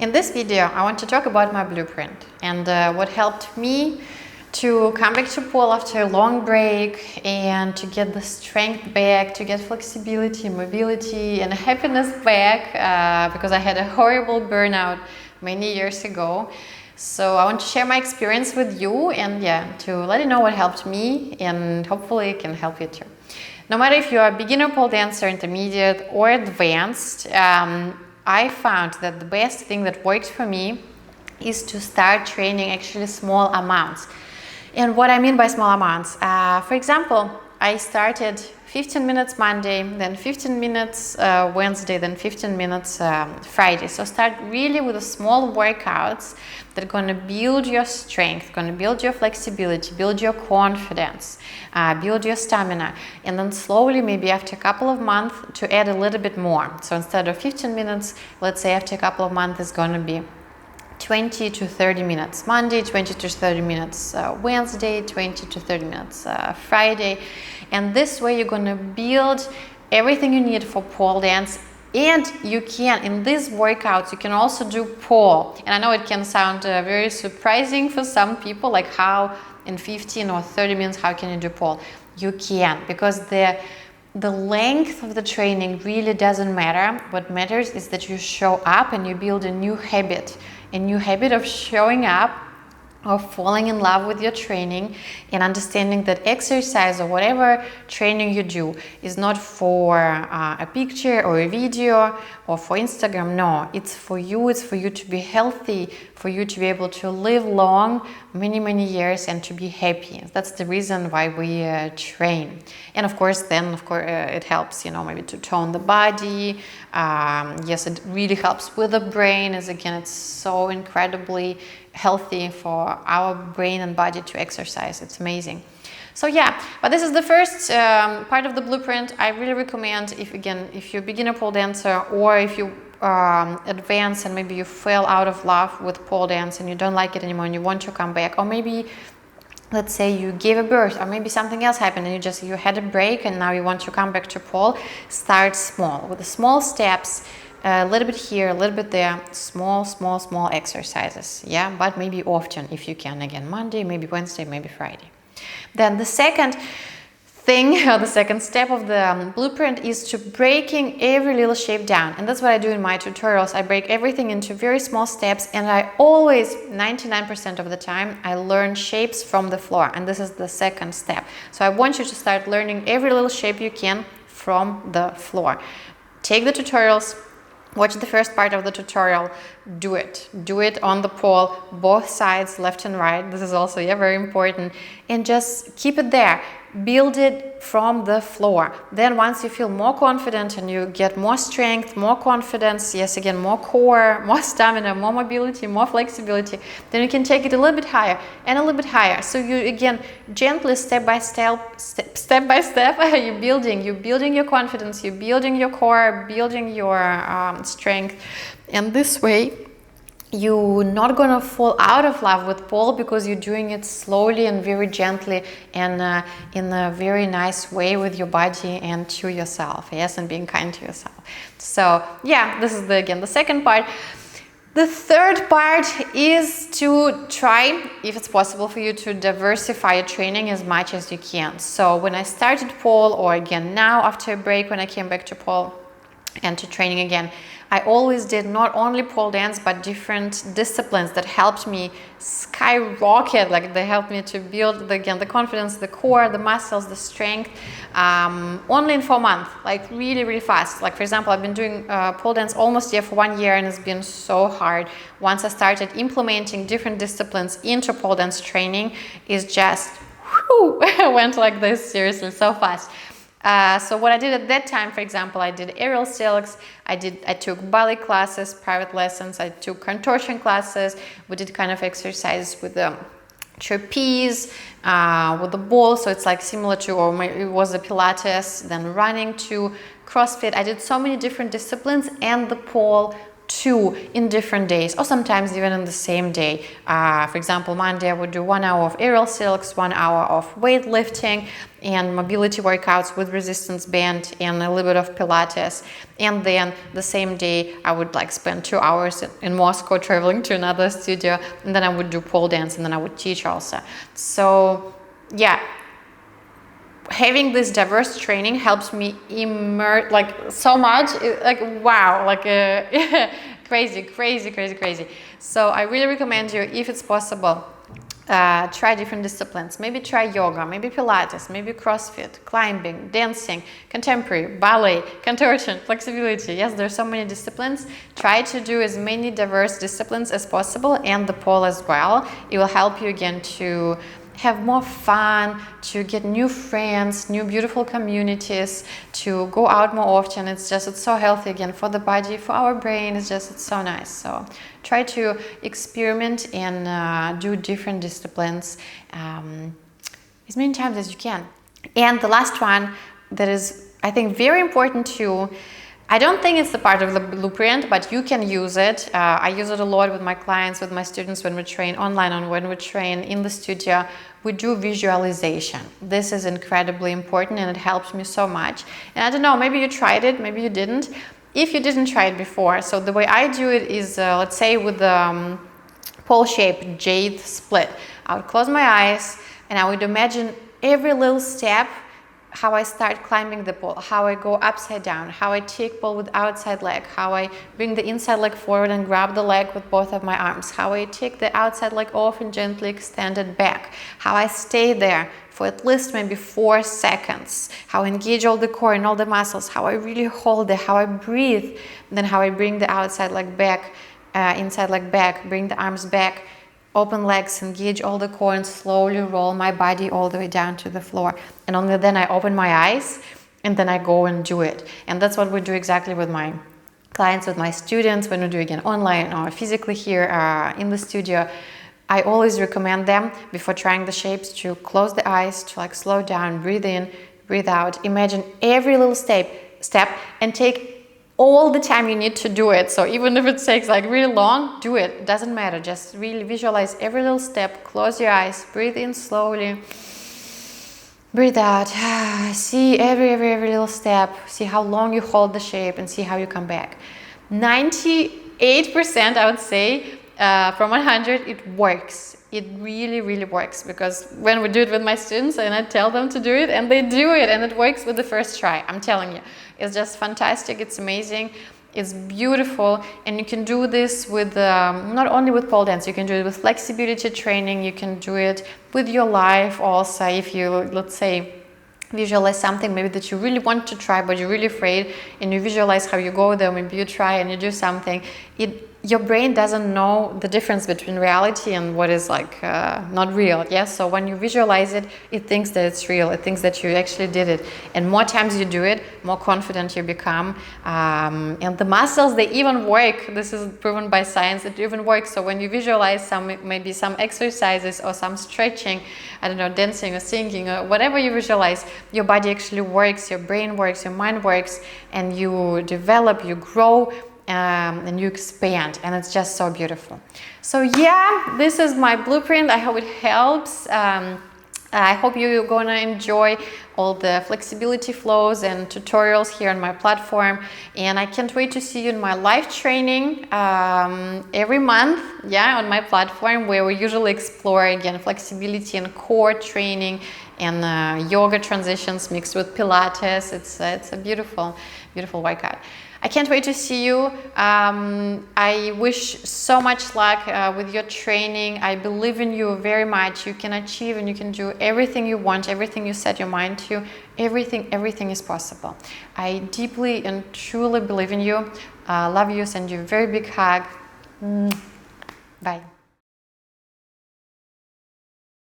In this video, I want to talk about my blueprint and what helped me to come back to pole after a long break and to get the strength back, to get flexibility, mobility, and happiness back because I had a horrible burnout many years ago. So I want to share my experience with you and to let you know what helped me, and hopefully it can help you too. No matter if you are a beginner pole dancer, intermediate, or advanced, I found that the best thing that works for me is to start training actually small amounts. And what I mean by small amounts, for example, I started 15 minutes Monday, then 15 minutes Wednesday, then 15 minutes Friday. So start really with the small workouts that are going to build your strength, going to build your flexibility, build your confidence, build your stamina, and then slowly, maybe after a couple of months, to add a little bit more. So instead of 15 minutes, let's say after a couple of months, it's going to be 20 to 30 minutes Monday, 20 to 30 minutes Wednesday, 20 to 30 minutes Friday. And this way you're going to build everything you need for pole dance. And you can, in these workouts, you can also do pole. And I know it can sound very surprising for some people, like how in 15 or 30 minutes, how can you do pole? You can, because the length of the training really doesn't matter. What matters is that you show up and you build a new habit of showing up, of falling in love with your training, and understanding that exercise or whatever training you do is not for a picture or a video or for Instagram. No, it's for you. It's for you to be healthy, for you to be able to live long, many years, and to be happy. That's the reason why we train. And of course, it helps, maybe to tone the body. Yes, it really helps with the brain, as again, it's so incredibly healthy for our brain and body to exercise. It's amazing. So but this is the first part of the blueprint. I really recommend, if you're a beginner pole dancer, or if you advance and maybe you fell out of love with pole dance and you don't like it anymore and you want to come back, or maybe let's say you gave a birth, or maybe something else happened and you had a break and now you want to come back to pole. Start small with the small steps. A little bit here, a little bit there, small exercises, but maybe often if you can, again, Monday, maybe Wednesday, maybe Friday. Then the second thing, or the second step of the blueprint, is to breaking every little shape down. And that's what I do in my tutorials. I break everything into very small steps, and I always, 99% of the time, I learn shapes from the floor. And this is the second step. So I want you to start learning every little shape you can from the floor. Take the tutorials. Watch the first part of the tutorial, do it on the pole, both sides, left and right. This is also very important, and just keep it there. Build it from the floor. Then once you feel more confident and you get more strength, more confidence, more core, more stamina, more mobility, more flexibility, then you can take it a little bit higher and a little bit higher. So you, again, gently, step by step, you're building your confidence, you're building your core, building your strength. And this way, you're not gonna fall out of love with pole, because you're doing it slowly and very gently and in a very nice way with your body and to yourself, and being kind to yourself. So this is the second part. The third part is to try, if it's possible for you, to diversify your training as much as you can. So when I started pole, or again now after a break when I came back to pole and to training again, I always did not only pole dance, but different disciplines that helped me skyrocket. Like, they helped me to build the confidence, the core, the muscles, the strength, only in 4 months, like really fast. Like, for example, I've been doing pole dance almost for 1 year, and it's been so hard. Once I started implementing different disciplines into pole dance training, is just went like this, seriously, so fast. So what I did at that time, for example, I did aerial silks, I took ballet classes, private lessons, I took contortion classes, we did kind of exercises with the trapeze, with the ball, so it's like similar to, or it was a Pilates, then running to CrossFit. I did so many different disciplines, and the pole 2 in different days, or sometimes even in the same day. For example, Monday I would do 1 hour of aerial silks, 1 hour of weightlifting and mobility workouts with resistance band and a little bit of Pilates. And then the same day I would like spend 2 hours in Moscow traveling to another studio, and then I would do pole dance, and then I would teach also. So yeah, having this diverse training helps me immerse like so much, like wow, like crazy. So I really recommend you, if it's possible, try different disciplines. Maybe try yoga, maybe Pilates, maybe CrossFit, climbing, dancing, contemporary, ballet, contortion, flexibility. Yes, there's so many disciplines. Try to do as many diverse disciplines as possible, and the pole as well. It will help you again to have more fun, to get new friends, new beautiful communities, to go out more often. It's so healthy again for the body, for our brain. It's so nice. So try to experiment and do different disciplines as many times as you can. And the last one that is, I think, very important too, I don't think it's the part of the blueprint, but you can use it. I use it a lot with my clients, with my students when we train online and when we train in the studio. We do visualization. This is incredibly important and it helps me so much. And I don't know, maybe you tried it, maybe you didn't. If you didn't try it before, so the way I do it is, let's say with the pole shape jade split. I would close my eyes and I would imagine every little step, how I start climbing the pole, how I go upside down, how I take pole with outside leg, how I bring the inside leg forward and grab the leg with both of my arms, how I take the outside leg off and gently extend it back, how I stay there for at least maybe 4 seconds, how I engage all the core and all the muscles, how I really hold it, how I breathe, then how I bring the outside leg back, inside leg back, bring the arms back, open legs, engage all the core, and slowly roll my body all the way down to the floor. And only then I open my eyes and then I go and do it. And that's what we do exactly with my clients, with my students, when we do again online or physically here in the studio. I always recommend them before trying the shapes to close the eyes, to like slow down, breathe in, breathe out. Imagine every little step and take all the time you need to do it. So even if it takes like really long, do it. It doesn't matter. Just really visualize every little step. Close your eyes. Breathe in slowly. Breathe out. See every little step. See how long you hold the shape and see how you come back. 98%, I would say, from 100, it works. It really works, because when we do it with my students and I tell them to do it and they do it and it works with the first try, I'm telling you, it's just fantastic. It's amazing. It's beautiful. And you can do this with not only with pole dance, you can do it with flexibility training. You can do it with your life also. If you, let's say, visualize something maybe that you really want to try but you're really afraid, and you visualize how you go there, maybe you try and you do something, your brain doesn't know the difference between reality and what is like not real. Yes, so when you visualize it, it thinks that it's real. It thinks that you actually did it, and more times you do it, more confident you become, and the muscles, they even work. This is proven by science. It even works. So when you visualize maybe some exercises or some stretching, I don't know, dancing or singing or whatever you visualize, your body actually works, your brain works, your mind works, and you develop, you grow, and you expand, and it's just so beautiful. So yeah, this is my blueprint. I hope it helps. I hope you're gonna enjoy all the flexibility flows and tutorials here on my platform, and I can't wait to see you in my live training every month, yeah, on my platform, where we usually explore again flexibility and core training and yoga transitions mixed with Pilates. It's a beautiful workout. I can't wait to see you. I wish so much luck with your training. I believe in you very much. You can achieve and you can do everything you want, everything you set your mind to. Everything is possible. I deeply and truly believe in you. Love you. Send you a very big hug. Bye.